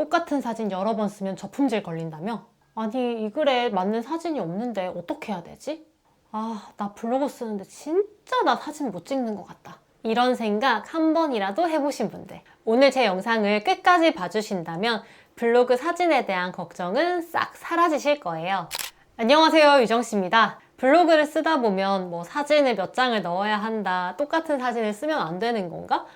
똑같은 사진 여러 번 쓰면 저품질 걸린다며? 아니, 이 글에 맞는 사진이 없는데 어떻게 해야 되지? 아, 나 블로그 쓰는데 진짜 나 사진 못 찍는 것 같다. 이런 생각 한 번이라도 해보신 분들. 오늘 제 영상을 끝까지 봐주신다면 블로그 사진에 대한 걱정은 싹 사라지실 거예요. 안녕하세요, 유정씨입니다. 블로그를 쓰다 보면 사진을 몇 장을 넣어야 한다, 똑같은 사진을 쓰면 안 되는 건가?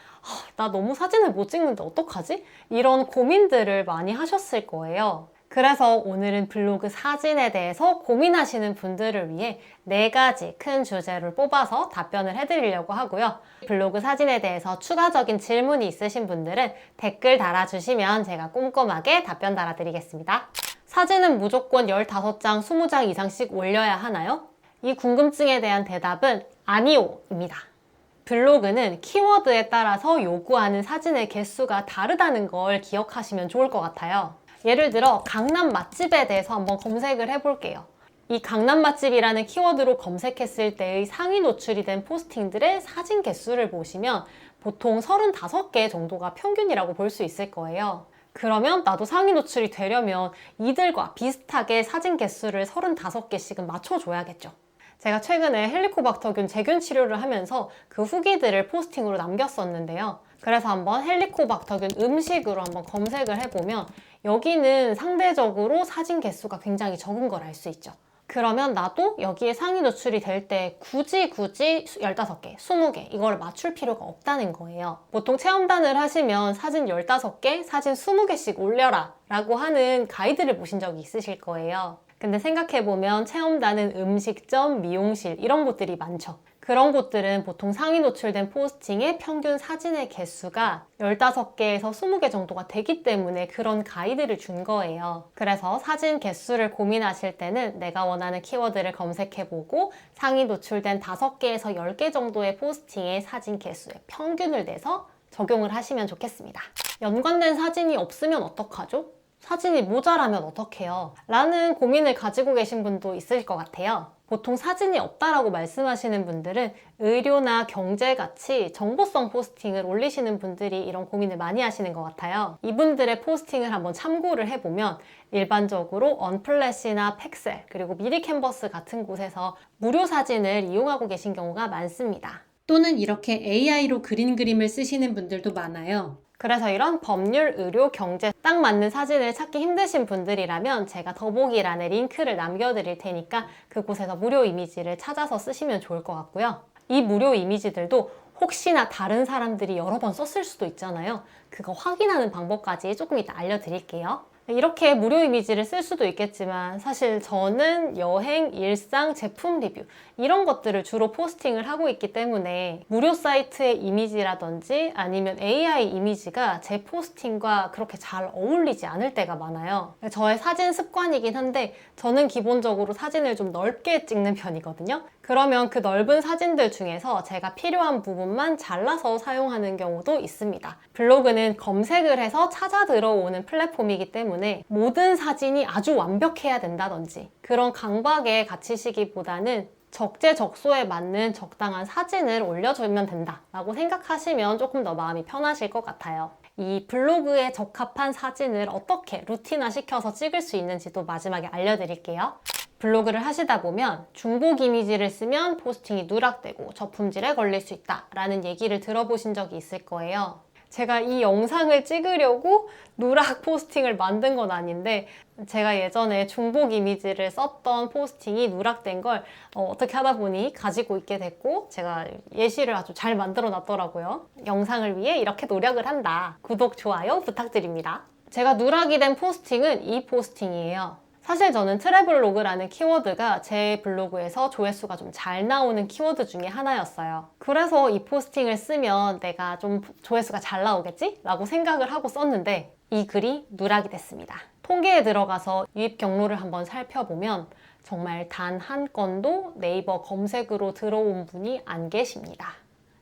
나 너무 사진을 못 찍는데 어떡하지? 이런 고민들을 많이 하셨을 거예요. 그래서 오늘은 블로그 사진에 대해서 고민하시는 분들을 위해 4가지 큰 주제를 뽑아서 답변을 해드리려고 하고요. 블로그 사진에 대해서 추가적인 질문이 있으신 분들은 댓글 달아주시면 제가 꼼꼼하게 답변 달아드리겠습니다. 사진은 무조건 15장, 20장 이상씩 올려야 하나요? 이 궁금증에 대한 대답은 아니오입니다. 블로그는 키워드에 따라서 요구하는 사진의 개수가 다르다는 걸 기억하시면 좋을 것 같아요. 예를 들어 강남 맛집에 대해서 한번 검색을 해볼게요. 이 강남 맛집이라는 키워드로 검색했을 때의 상위 노출이 된 포스팅들의 사진 개수를 보시면 보통 35개 정도가 평균이라고 볼 수 있을 거예요. 그러면 나도 상위 노출이 되려면 이들과 비슷하게 사진 개수를 35개씩은 맞춰줘야겠죠. 제가 최근에 헬리코박터균 제균 치료를 하면서 그 후기들을 포스팅으로 남겼었는데요. 그래서 한번 헬리코박터균 음식으로 한번 검색을 해보면 여기는 상대적으로 사진 개수가 굉장히 적은 걸 알 수 있죠. 그러면 나도 여기에 상위 노출이 될 때 굳이 15개, 20개 이걸 맞출 필요가 없다는 거예요. 보통 체험단을 하시면 사진 15개, 사진 20개씩 올려라 라고 하는 가이드를 보신 적이 있으실 거예요. 근데 생각해보면 체험단은 음식점, 미용실 이런 곳들이 많죠. 그런 곳들은 보통 상위 노출된 포스팅의 평균 사진의 개수가 15개에서 20개 정도가 되기 때문에 그런 가이드를 준 거예요. 그래서 사진 개수를 고민하실 때는 내가 원하는 키워드를 검색해보고 상위 노출된 5개에서 10개 정도의 포스팅의 사진 개수의 평균을 내서 적용을 하시면 좋겠습니다. 연관된 사진이 없으면 어떡하죠? 사진이 모자라면 어떡해요? 라는 고민을 가지고 계신 분도 있을 것 같아요. 보통 사진이 없다라고 말씀하시는 분들은 의료나 경제같이 정보성 포스팅을 올리시는 분들이 이런 고민을 많이 하시는 것 같아요. 이분들의 포스팅을 한번 참고를 해보면 일반적으로 언플래시나 팩셀 그리고 미리캔버스 같은 곳에서 무료 사진을 이용하고 계신 경우가 많습니다. 또는 이렇게 AI로 그린 그림을 쓰시는 분들도 많아요. 그래서 이런 법률, 의료, 경제 딱 맞는 사진을 찾기 힘드신 분들이라면 제가 더보기란에 링크를 남겨드릴 테니까 그곳에서 무료 이미지를 찾아서 쓰시면 좋을 것 같고요. 이 무료 이미지들도 혹시나 다른 사람들이 여러 번 썼을 수도 있잖아요. 그거 확인하는 방법까지 조금 이따 알려드릴게요. 이렇게 무료 이미지를 쓸 수도 있겠지만 사실 저는 여행, 일상, 제품 리뷰 이런 것들을 주로 포스팅을 하고 있기 때문에 무료 사이트의 이미지라든지 아니면 AI 이미지가 제 포스팅과 그렇게 잘 어울리지 않을 때가 많아요. 저의 사진 습관이긴 한데 저는 기본적으로 사진을 좀 넓게 찍는 편이거든요. 그러면 그 넓은 사진들 중에서 제가 필요한 부분만 잘라서 사용하는 경우도 있습니다. 블로그는 검색을 해서 찾아 들어오는 플랫폼이기 때문에 모든 사진이 아주 완벽해야 된다든지 그런 강박에 갇히시기보다는 적재적소에 맞는 적당한 사진을 올려주면 된다라고 생각하시면 조금 더 마음이 편하실 것 같아요. 이 블로그에 적합한 사진을 어떻게 루틴화 시켜서 찍을 수 있는지도 마지막에 알려드릴게요. 블로그를 하시다 보면 중복 이미지를 쓰면 포스팅이 누락되고 저품질에 걸릴 수 있다라는 얘기를 들어보신 적이 있을 거예요. 제가 이 영상을 찍으려고 누락 포스팅을 만든 건 아닌데 제가 예전에 중복 이미지를 썼던 포스팅이 누락된 걸 어떻게 하다 보니 가지고 있게 됐고 제가 예시를 아주 잘 만들어 놨더라고요. 영상을 위해 이렇게 노력을 한다. 구독, 좋아요 부탁드립니다. 제가 누락이 된 포스팅은 이 포스팅이에요. 사실 저는 트래블로그라는 키워드가 제 블로그에서 조회수가 좀 잘 나오는 키워드 중에 하나였어요. 그래서 이 포스팅을 쓰면 내가 좀 조회수가 잘 나오겠지? 라고 생각을 하고 썼는데 이 글이 누락이 됐습니다. 통계에 들어가서 유입 경로를 한번 살펴보면 정말 단 한 건도 네이버 검색으로 들어온 분이 안 계십니다.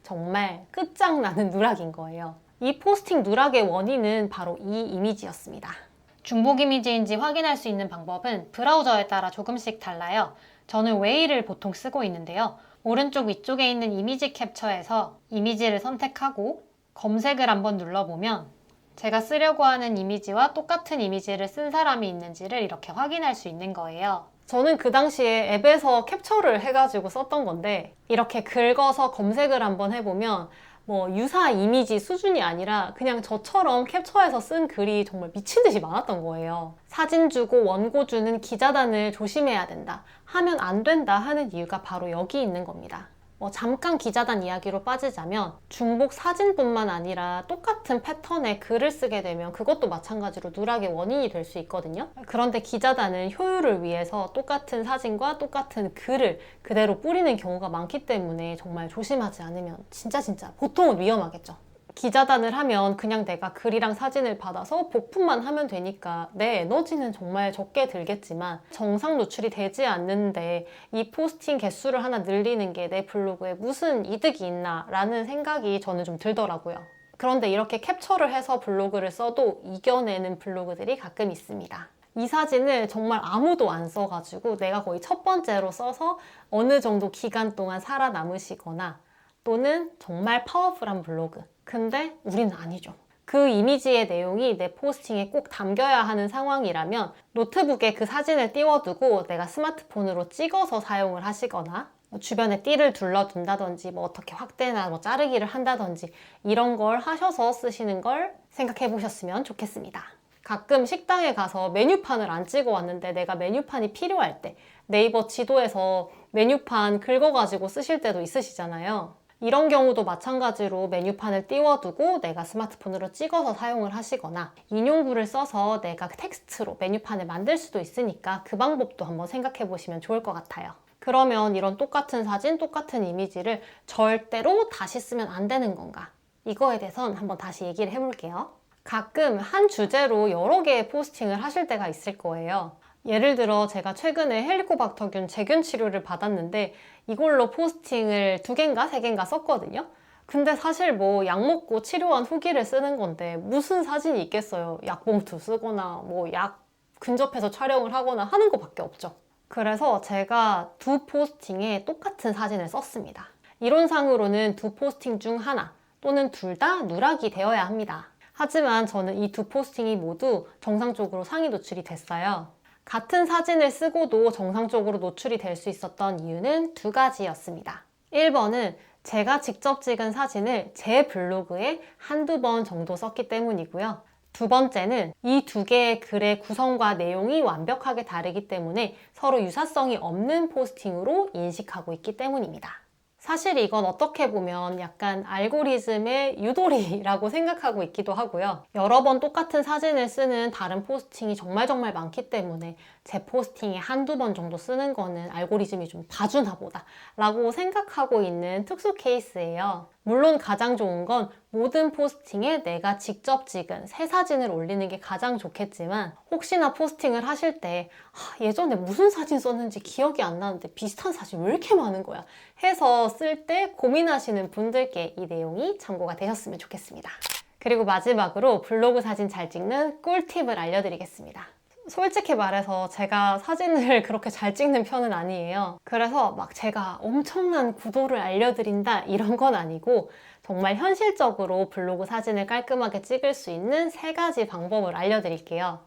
정말 끝장나는 누락인 거예요. 이 포스팅 누락의 원인은 바로 이 이미지였습니다. 중복 이미지인지 확인할 수 있는 방법은 브라우저에 따라 조금씩 달라요. 저는 웨이를 보통 쓰고 있는데요. 오른쪽 위쪽에 있는 이미지 캡처에서 이미지를 선택하고 검색을 한번 눌러보면 제가 쓰려고 하는 이미지와 똑같은 이미지를 쓴 사람이 있는지를 이렇게 확인할 수 있는 거예요. 저는 그 당시에 앱에서 캡처를 해가지고 썼던 건데 이렇게 긁어서 검색을 한번 해보면 뭐 유사 이미지 수준이 아니라 그냥 저처럼 캡처해서 쓴 글이 정말 미친 듯이 많았던 거예요. 사진 주고 원고 주는 기자단을 조심해야 된다, 하면 안 된다 하는 이유가 바로 여기 있는 겁니다. 잠깐 기자단 이야기로 빠지자면 중복 사진뿐만 아니라 똑같은 패턴의 글을 쓰게 되면 그것도 마찬가지로 누락의 원인이 될 수 있거든요. 그런데 기자단은 효율을 위해서 똑같은 사진과 똑같은 글을 그대로 뿌리는 경우가 많기 때문에 정말 조심하지 않으면 진짜 보통은 위험하겠죠. 기자단을 하면 그냥 내가 글이랑 사진을 받아서 복붙만 하면 되니까 내 에너지는 정말 적게 들겠지만 정상 노출이 되지 않는데 이 포스팅 개수를 하나 늘리는 게 내 블로그에 무슨 이득이 있나 라는 생각이 저는 좀 들더라고요. 그런데 이렇게 캡처를 해서 블로그를 써도 이겨내는 블로그들이 가끔 있습니다. 이 사진을 정말 아무도 안 써가지고 내가 거의 첫 번째로 써서 어느 정도 기간 동안 살아남으시거나 또는 정말 파워풀한 블로그. 근데 우리는 아니죠. 그 이미지의 내용이 내 포스팅에 꼭 담겨야 하는 상황이라면 노트북에 그 사진을 띄워두고 내가 스마트폰으로 찍어서 사용을 하시거나 주변에 띠를 둘러둔다든지 어떻게 확대나 자르기를 한다든지 이런 걸 하셔서 쓰시는 걸 생각해 보셨으면 좋겠습니다. 가끔 식당에 가서 메뉴판을 안 찍어 왔는데 내가 메뉴판이 필요할 때 네이버 지도에서 메뉴판 긁어가지고 쓰실 때도 있으시잖아요. 이런 경우도 마찬가지로 메뉴판을 띄워두고 내가 스마트폰으로 찍어서 사용을 하시거나 인용구를 써서 내가 텍스트로 메뉴판을 만들 수도 있으니까 그 방법도 한번 생각해 보시면 좋을 것 같아요. 그러면 이런 똑같은 사진, 똑같은 이미지를 절대로 다시 쓰면 안 되는 건가? 이거에 대해서는 한번 다시 얘기를 해볼게요. 가끔 한 주제로 여러 개의 포스팅을 하실 때가 있을 거예요. 예를 들어 제가 최근에 헬리코박터균 제균 치료를 받았는데 이걸로 포스팅을 2개인가 3개인가 썼거든요. 근데 사실 약 먹고 치료한 후기를 쓰는 건데 무슨 사진이 있겠어요. 약봉투 쓰거나 약 근접해서 촬영을 하거나 하는 것밖에 없죠. 그래서 제가 2 포스팅에 똑같은 사진을 썼습니다. 이론상으로는 2 포스팅 중 하나 또는 둘 다 누락이 되어야 합니다. 하지만 저는 이 2 포스팅이 모두 정상적으로 상위 노출이 됐어요. 같은 사진을 쓰고도 정상적으로 노출이 될 수 있었던 이유는 2가지였습니다. 1번은 제가 직접 찍은 사진을 제 블로그에 한두 번 정도 썼기 때문이고요. 2번째는 이 2개의 글의 구성과 내용이 완벽하게 다르기 때문에 서로 유사성이 없는 포스팅으로 인식하고 있기 때문입니다. 사실 이건 어떻게 보면 약간 알고리즘의 유도리라고 생각하고 있기도 하고요. 여러 번 똑같은 사진을 쓰는 다른 포스팅이 정말 많기 때문에 제 포스팅에 한두 번 정도 쓰는 거는 알고리즘이 좀 봐주나 보다 라고 생각하고 있는 특수 케이스예요. 물론 가장 좋은 건 모든 포스팅에 내가 직접 찍은 새 사진을 올리는 게 가장 좋겠지만 혹시나 포스팅을 하실 때 예전에 무슨 사진 썼는지 기억이 안 나는데 비슷한 사진 왜 이렇게 많은 거야 해서 쓸 때 고민하시는 분들께 이 내용이 참고가 되셨으면 좋겠습니다. 그리고 마지막으로 블로그 사진 잘 찍는 꿀팁을 알려드리겠습니다. 솔직히 말해서 제가 사진을 그렇게 잘 찍는 편은 아니에요. 그래서 제가 엄청난 구도를 알려드린다 이런 건 아니고 정말 현실적으로 블로그 사진을 깔끔하게 찍을 수 있는 3가지 방법을 알려드릴게요.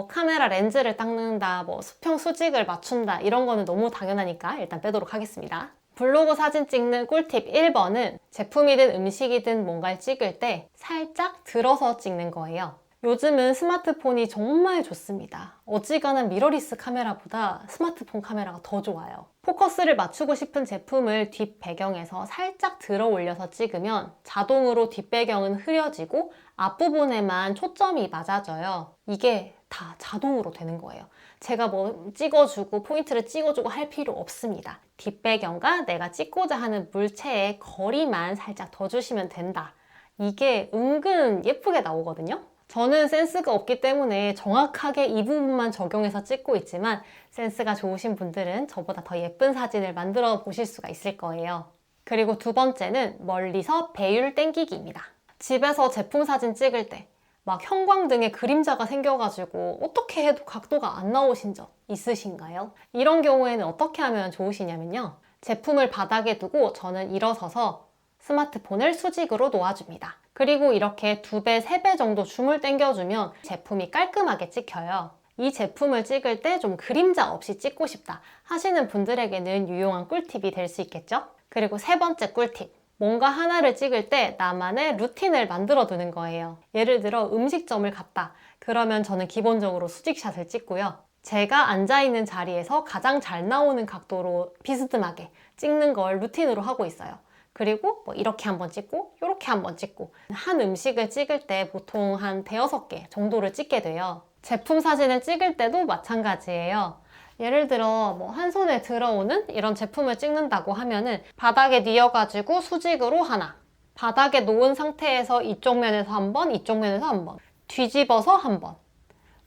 카메라 렌즈를 닦는다, 수평 수직을 맞춘다 이런 거는 너무 당연하니까 일단 빼도록 하겠습니다. 블로그 사진 찍는 꿀팁 1번은 제품이든 음식이든 뭔가를 찍을 때 살짝 들어서 찍는 거예요. 요즘은 스마트폰이 정말 좋습니다. 어지간한 미러리스 카메라보다 스마트폰 카메라가 더 좋아요. 포커스를 맞추고 싶은 제품을 뒷 배경에서 살짝 들어 올려서 찍으면 자동으로 뒷배경은 흐려지고 앞부분에만 초점이 맞아져요. 이게 다 자동으로 되는 거예요. 제가 찍어주고 포인트를 찍어주고 할 필요 없습니다. 뒷배경과 내가 찍고자 하는 물체의 거리만 살짝 더 주시면 된다. 이게 은근 예쁘게 나오거든요. 저는 센스가 없기 때문에 정확하게 이 부분만 적용해서 찍고 있지만 센스가 좋으신 분들은 저보다 더 예쁜 사진을 만들어 보실 수가 있을 거예요. 그리고 2번째는 멀리서 배율 땡기기입니다. 집에서 제품 사진 찍을 때 형광등에 그림자가 생겨가지고 어떻게 해도 각도가 안 나오신 적 있으신가요? 이런 경우에는 어떻게 하면 좋으시냐면요. 제품을 바닥에 두고 저는 일어서서 스마트폰을 수직으로 놓아줍니다. 그리고 이렇게 2배, 3배 정도 줌을 당겨주면 제품이 깔끔하게 찍혀요. 이 제품을 찍을 때 좀 그림자 없이 찍고 싶다 하시는 분들에게는 유용한 꿀팁이 될 수 있겠죠? 그리고 3번째 꿀팁. 뭔가 하나를 찍을 때 나만의 루틴을 만들어 두는 거예요. 예를 들어 음식점을 갔다. 그러면 저는 기본적으로 수직샷을 찍고요. 제가 앉아있는 자리에서 가장 잘 나오는 각도로 비스듬하게 찍는 걸 루틴으로 하고 있어요. 그리고 뭐 이렇게 한번 찍고 이렇게 한번 찍고 한 음식을 찍을 때 보통 한 5-6개 정도를 찍게 돼요. 제품 사진을 찍을 때도 마찬가지예요. 예를 들어 뭐 한 손에 들어오는 이런 제품을 찍는다고 하면은 바닥에 뉘어가지고 수직으로 하나, 바닥에 놓은 상태에서 이쪽 면에서 한 번, 이쪽 면에서 한 번, 뒤집어서 한 번,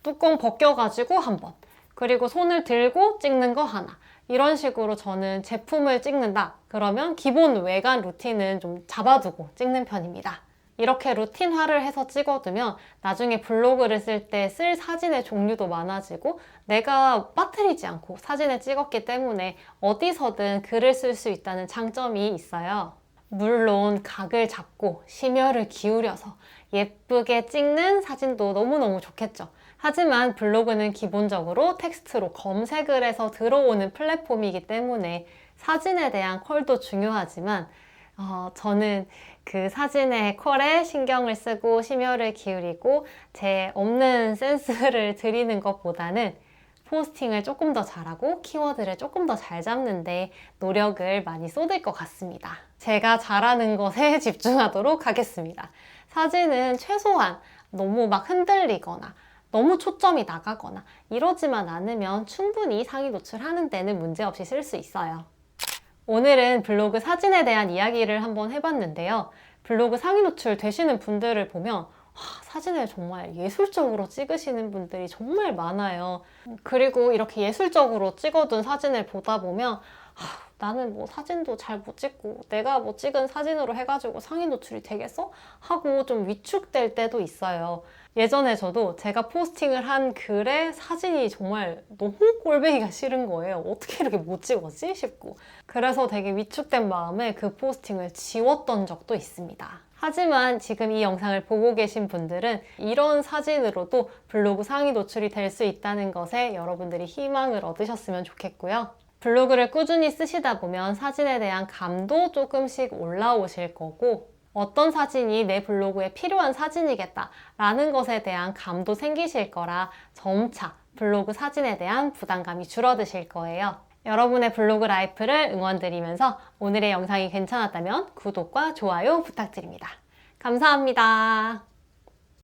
뚜껑 벗겨가지고 한 번, 그리고 손을 들고 찍는 거 하나. 이런 식으로 저는 제품을 찍는다. 그러면 기본 외관 루틴은 좀 잡아두고 찍는 편입니다. 이렇게 루틴화를 해서 찍어두면 나중에 블로그를 쓸 때 쓸 사진의 종류도 많아지고 내가 빠뜨리지 않고 사진을 찍었기 때문에 어디서든 글을 쓸 수 있다는 장점이 있어요. 물론 각을 잡고 심혈을 기울여서 예쁘게 찍는 사진도 너무너무 좋겠죠. 하지만 블로그는 기본적으로 텍스트로 검색을 해서 들어오는 플랫폼이기 때문에 사진에 대한 컬도 중요하지만 저는 그 사진의 컬에 신경을 쓰고 심혈을 기울이고 제 없는 센스를 들이는 것보다는 포스팅을 조금 더 잘하고 키워드를 조금 더 잘 잡는데 노력을 많이 쏟을 것 같습니다. 제가 잘하는 것에 집중하도록 하겠습니다. 사진은 최소한 너무 막 흔들리거나 너무 초점이 나가거나 이러지만 않으면 충분히 상위 노출하는 데는 문제없이 쓸 수 있어요. 오늘은 블로그 사진에 대한 이야기를 한번 해봤는데요. 블로그 상위 노출 되시는 분들을 보면 사진을 정말 예술적으로 찍으시는 분들이 정말 많아요. 그리고 이렇게 예술적으로 찍어둔 사진을 보다 보면 나는 뭐 사진도 잘 못 찍고 내가 뭐 찍은 사진으로 해가지고 상위 노출이 되겠어? 하고 좀 위축될 때도 있어요. 예전에 저도 제가 포스팅을 한 글에 사진이 정말 너무 꼴보기가 싫은 거예요. 어떻게 이렇게 못 찍었지? 싶고. 그래서 되게 위축된 마음에 그 포스팅을 지웠던 적도 있습니다. 하지만 지금 이 영상을 보고 계신 분들은 이런 사진으로도 블로그 상위 노출이 될 수 있다는 것에 여러분들이 희망을 얻으셨으면 좋겠고요. 블로그를 꾸준히 쓰시다 보면 사진에 대한 감도 조금씩 올라오실 거고 어떤 사진이 내 블로그에 필요한 사진이겠다 라는 것에 대한 감도 생기실 거라 점차 블로그 사진에 대한 부담감이 줄어드실 거예요. 여러분의 블로그 라이프를 응원드리면서 오늘의 영상이 괜찮았다면 구독과 좋아요 부탁드립니다. 감사합니다.